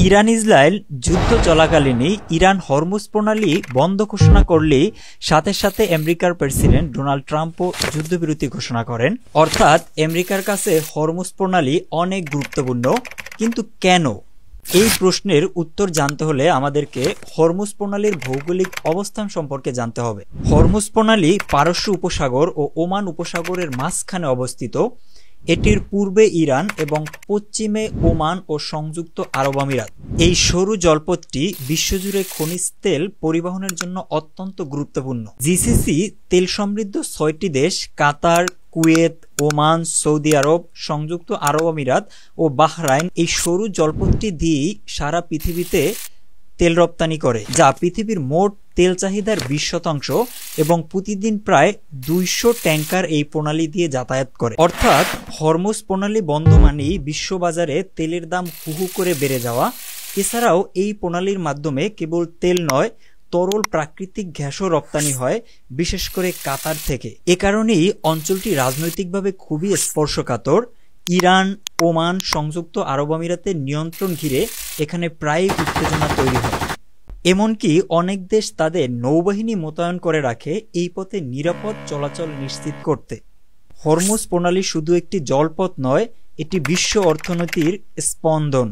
Iran Israel যুদ্ধ চলাকালীনই Iran Hormuz প্রণালী বন্ধ ঘোষণা করলেই সাথে সাথে আমেরিকার প্রেসিডেন্ট ডোনাল্ড ট্রাম্পও যুদ্ধবিরতি ঘোষণা করেন। অর্থাৎ আমেরিকার কাছে হরমুজ প্রণালী অনেক গুরুত্বপূর্ণ। কিন্তু কেন? এই প্রশ্নের উত্তর জানতে হলে আমাদেরকে হরমুজ প্রণালীর ভৌগোলিক অবস্থান সম্পর্কে জানতে হবে। হরমুজ প্রণালী পারস্য উপসাগর ও ওমান উপসাগরের মাঝখানে অবস্থিত। এটির পূর্বে ইরান এবং পশ্চিমে ওমান ও সংযুক্ত আরব আমিরাত। এই সরু জলপথটি বিশ্বজুড়ে খনিজ তেল পরিবহনের জন্য অত্যন্ত গুরুত্বপূর্ণ। জিসিসি তেল সমৃদ্ধ ৬টি দেশ কাতার, কুয়েত, ওমান, সৌদি আরব, সংযুক্ত আরব আমিরাত ও বাহরাইন এই সরু জলপথটি দিয়েই সারা পৃথিবীতে তেল রপ্তানি করে, যা পৃথিবীর মোট তেল চাহিদার ২০% এবং প্রতিদিন প্রায় ২০০ ট্যাঙ্কার এই প্রণালী দিয়ে যাতায়াত করে। অর্থাৎ হরমুজ প্রণালী বন্ধ মানেই বিশ্ববাজারে তেলের দাম হুহু করে বেড়ে যাওয়া। এছাড়াও এই প্রণালীর মাধ্যমে কেবল তেল নয়, তরল প্রাকৃতিক গ্যাসও রপ্তানি হয়, বিশেষ করে কাতার থেকে। এ কারণেই অঞ্চলটি রাজনৈতিকভাবে খুবই স্পর্শকাতর। ইরান, ওমান, সংযুক্ত আরব আমিরাতের নিয়ন্ত্রণ ঘিরে এখানে প্রায়ই উত্তেজনা তৈরি হয়। এমনকি অনেক দেশ তাদের নৌবাহিনী মোতায়েন করে রাখে এই পথে নিরাপদ চলাচল নিশ্চিত করতে। হরমুজ প্রণালী শুধু একটি জলপথ নয়, এটি বিশ্ব অর্থনীতির স্পন্দন।